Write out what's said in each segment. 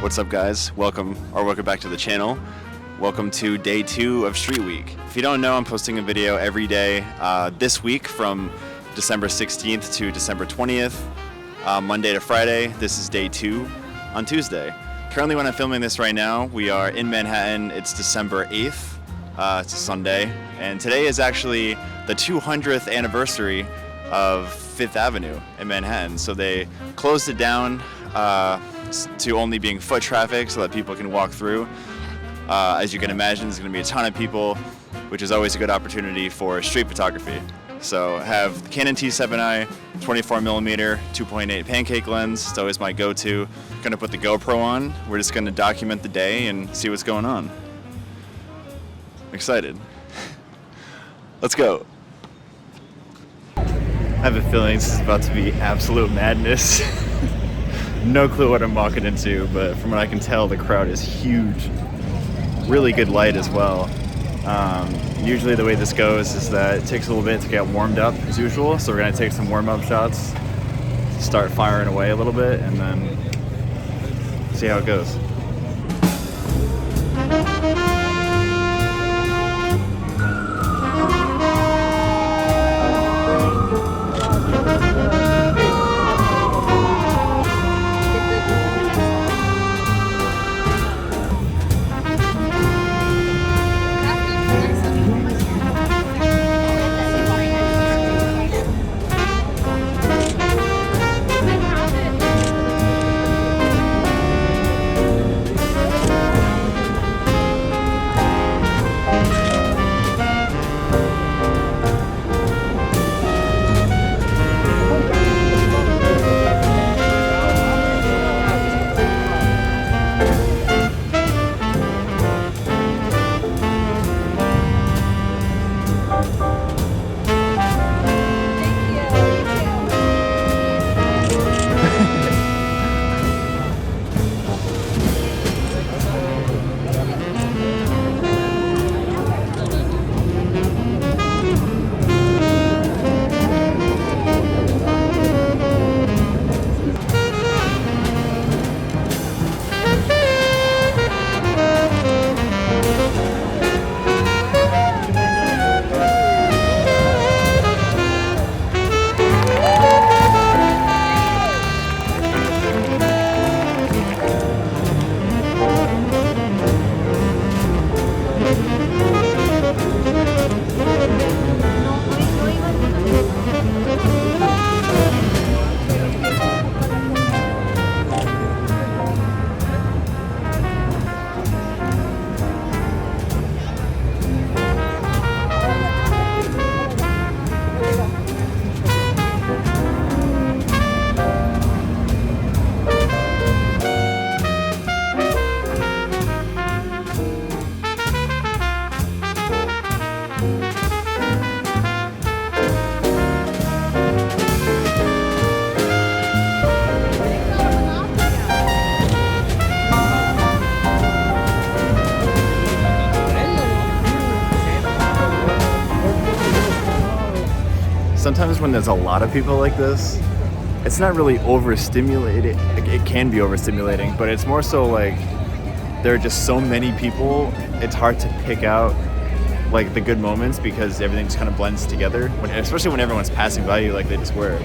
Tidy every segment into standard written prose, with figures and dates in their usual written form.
What's up, guys? Welcome back to the channel. Welcome to day 2 of Street Week. If you don't know, I'm posting a video every day this week from December 16th to December 20th, Monday to Friday. This is day 2 on Tuesday. Currently, when I'm filming this right now, we are in Manhattan. It's December 8th. It's a Sunday, and today is actually the 200th anniversary of Fifth Avenue in Manhattan. So they closed it down to only being foot traffic so that people can walk through. As you can imagine, there's going to be a ton of people, which is always a good opportunity for street photography. So I have the Canon T7i 24mm 2.8 Pancake lens. It's always my go-to. Going to put the GoPro on. We're just going to document the day and see what's going on. I'm excited. Let's go. I have a feeling this is about to be absolute madness. No clue what I'm walking into, but from what I can tell, the crowd is huge. Really good light as well. Usually the way this goes is that it takes a little bit to get warmed up as usual, so we're going to take some warm-up shots, start firing away a little bit, and then see how it goes. Sometimes when there's a lot of people like this, it's not really overstimulated. It can be overstimulating, but it's more so like there are just so many people, it's hard to pick out like the good moments because everything just kind of blends together, especially when everyone's passing by you like they just were.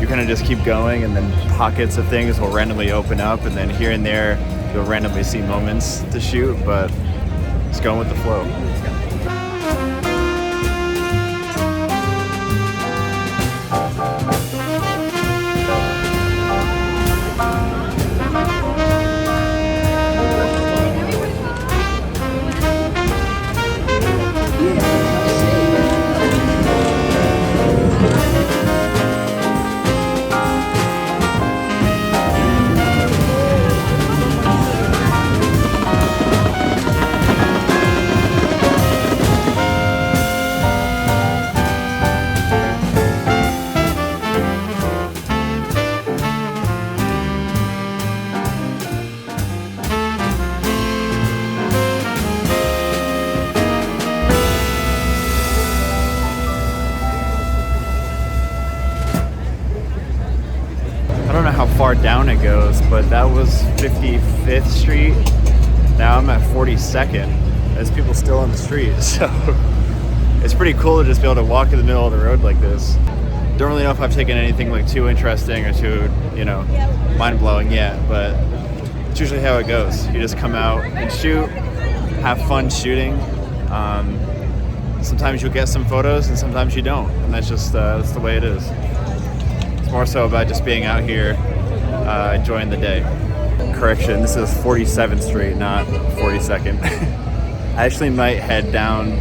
You kind of just keep going, and then pockets of things will randomly open up, and then here and there you'll randomly see moments to shoot, but just going with the flow. far down it goes, but that was 55th Street. Now I'm at 42nd. There's people still on the street, so it's pretty cool to just be able to walk in the middle of the road like this. Don't really know if I've taken anything like too interesting or too, you know, mind-blowing yet, but it's usually how it goes. You just come out and shoot, have fun shooting. Sometimes you'll get some photos and sometimes you don't, and that's just that's the way it is. It's more so about just being out here, enjoying the day. Correction, this is 47th Street, not 42nd. I actually might head down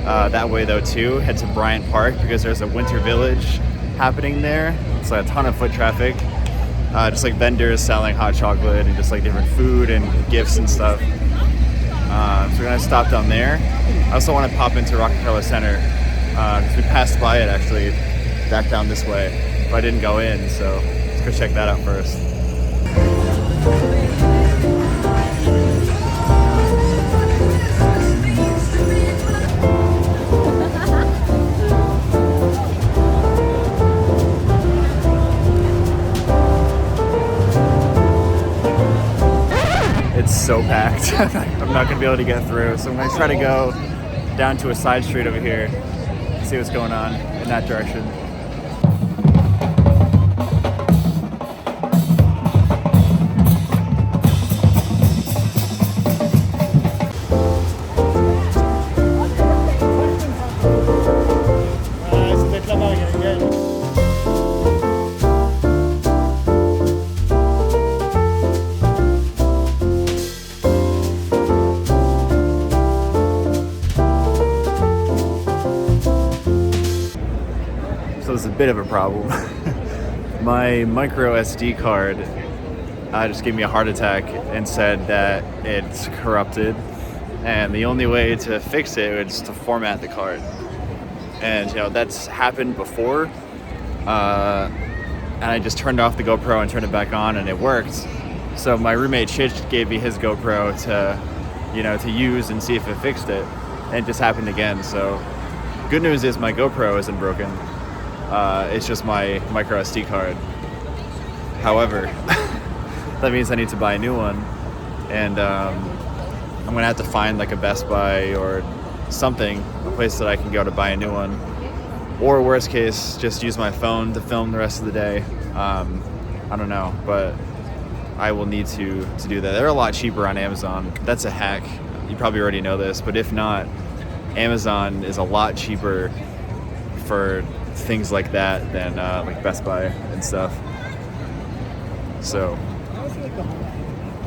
that way though too, head to Bryant Park, because there's a winter village happening there. It's like a ton of foot traffic, just like vendors selling hot chocolate and just like different food and gifts and stuff. So we're gonna stop down there. I also want to pop into Rockefeller Center because we passed by it actually back down this way, but I didn't go in, so let's go check that out first. It's so packed. I'm not gonna be able to get through, so I'm gonna try to go down to a side street over here, see what's going on in that direction. So it's a bit of a problem. My micro SD card just gave me a heart attack and said that it's corrupted, and the only way to fix it is to format the card. And you know, that's happened before, and I just turned off the GoPro and turned it back on and it worked. So my roommate Chich gave me his GoPro to, you know, to use and see if it fixed it, and it just happened again. So good news is my GoPro isn't broken. It's just my micro SD card. However, that means I need to buy a new one, and I'm gonna have to find like a Best Buy or something, a place that I can go to buy a new one, or worst case, just use my phone to film the rest of the day. I don't know, but I will need to do that. They're a lot cheaper on Amazon. That's a hack. You probably already know this, but if not, Amazon is a lot cheaper for things like that than like Best Buy and stuff. So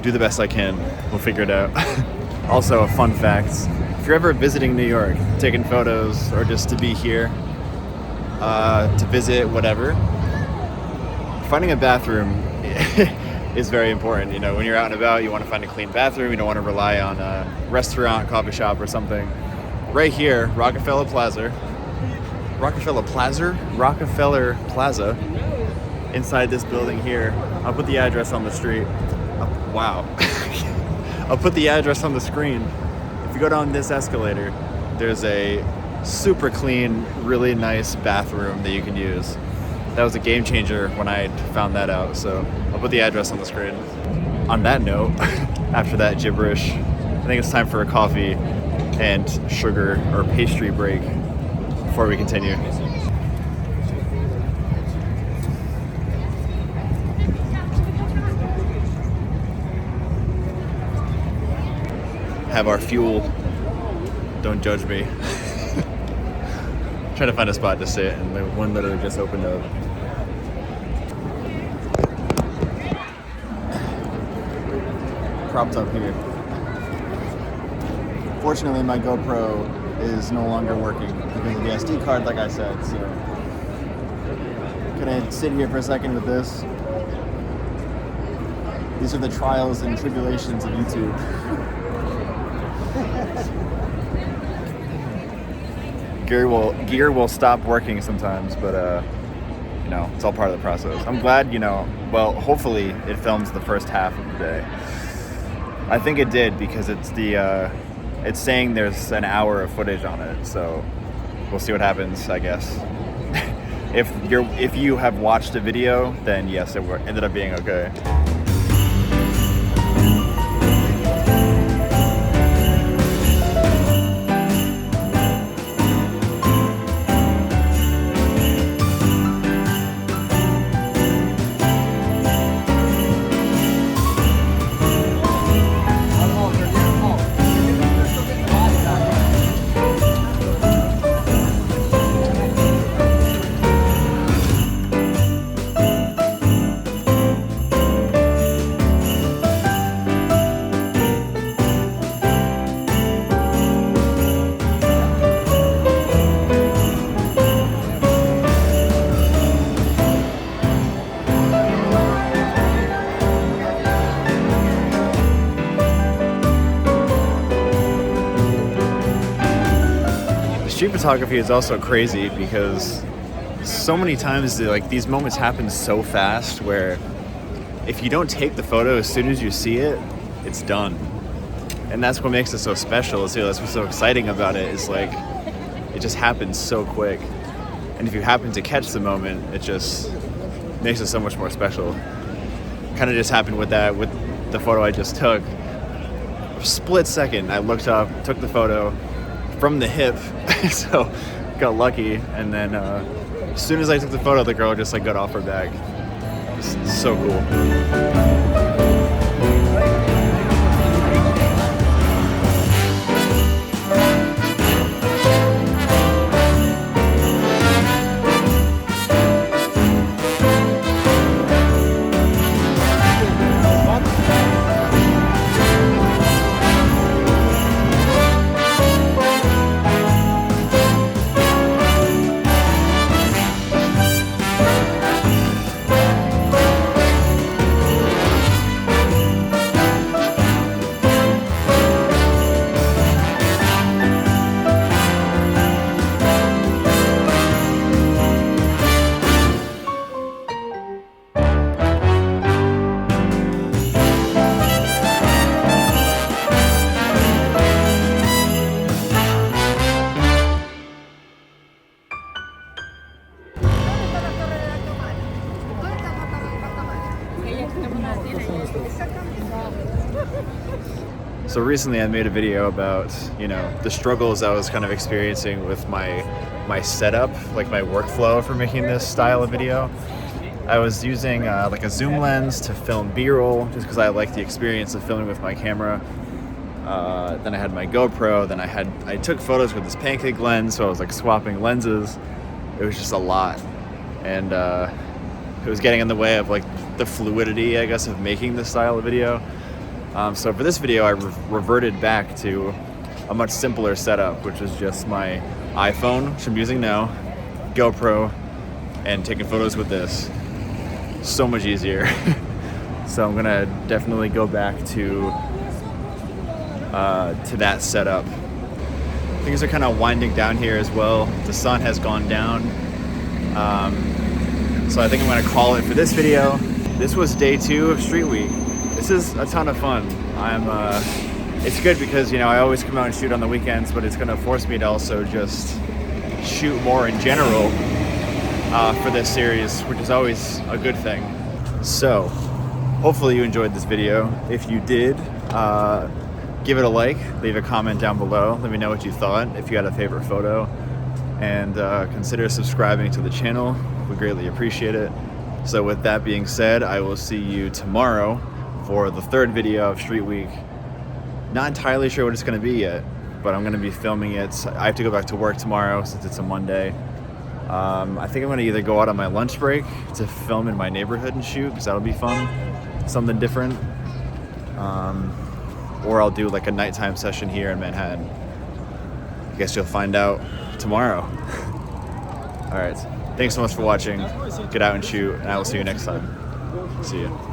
do the best I can. We'll figure it out. Also, a fun fact, if you're ever visiting New York, taking photos, or just to be here, to visit, whatever, finding a bathroom is very important. You know, when you're out and about, you want to find a clean bathroom. You don't want to rely on a restaurant, coffee shop, or something. Right here, Rockefeller Plaza, inside this building here. I'll put the address on the street. Wow. I'll put the address on the screen. If you go down this escalator, there's a super clean, really nice bathroom that you can use. That was a game changer when I found that out, so I'll put the address on the screen. On that note, after that gibberish, I think it's time for a coffee and sugar or pastry break before we continue. Have our fuel. Don't judge me. Trying to find a spot to sit, and the one literally just opened up. Propped up here. Fortunately, my GoPro is no longer working because of the SD card, like I said, so can I sit here for a second with this? These are the trials and tribulations of YouTube. Gear will stop working sometimes, but you know, it's all part of the process. I'm glad, you know, well, hopefully it films the first half of the day. I think it did, because it's saying there's an hour of footage on it, so we'll see what happens, I guess. if you have watched a video, then yes, it ended up being okay. Street photography is also crazy because so many times like these moments happen so fast where if you don't take the photo as soon as you see it, it's done. And that's what makes it so special too. That's what's so exciting about it, is like it just happens so quick. And if you happen to catch the moment, it just makes it so much more special. Kind of just happened with the photo I just took. Split second, I looked up, took the photo from the hip, so got lucky. And then as soon as I took the photo, the girl just like got off her back. It's so cool. So recently I made a video about, you know, the struggles I was kind of experiencing with my setup, like my workflow for making this style of video. I was using like a zoom lens to film B-roll just because I like the experience of filming with my camera. Then I had my GoPro, then I took photos with this Pancake lens, so I was like swapping lenses. It was just a lot. And it was getting in the way of like the fluidity, I guess, of making this style of video. So for this video, I reverted back to a much simpler setup, which is just my iPhone, which I'm using now, GoPro, and taking photos with this. So much easier. So I'm gonna definitely go back to that setup. Things are kind of winding down here as well. The sun has gone down. So I think I'm gonna call it for this video. This was day 2 of Street Week. This is a ton of fun. It's good because, you know, I always come out and shoot on the weekends, but it's gonna force me to also just shoot more in general for this series, which is always a good thing. So, hopefully you enjoyed this video. If you did, give it a like, leave a comment down below. Let me know what you thought, if you had a favorite photo, and consider subscribing to the channel. We greatly appreciate it. So with that being said, I will see you tomorrow for the 3rd video of Street Week. Not entirely sure what it's going to be yet, but I'm going to be filming it. I have to go back to work tomorrow since it's a Monday. I think I'm going to either go out on my lunch break to film in my neighborhood and shoot, because that'll be fun, something different. Or I'll do like a nighttime session here in Manhattan. I guess you'll find out tomorrow. All right. Thanks so much for watching. Get out and shoot, and I will see you next time. See ya.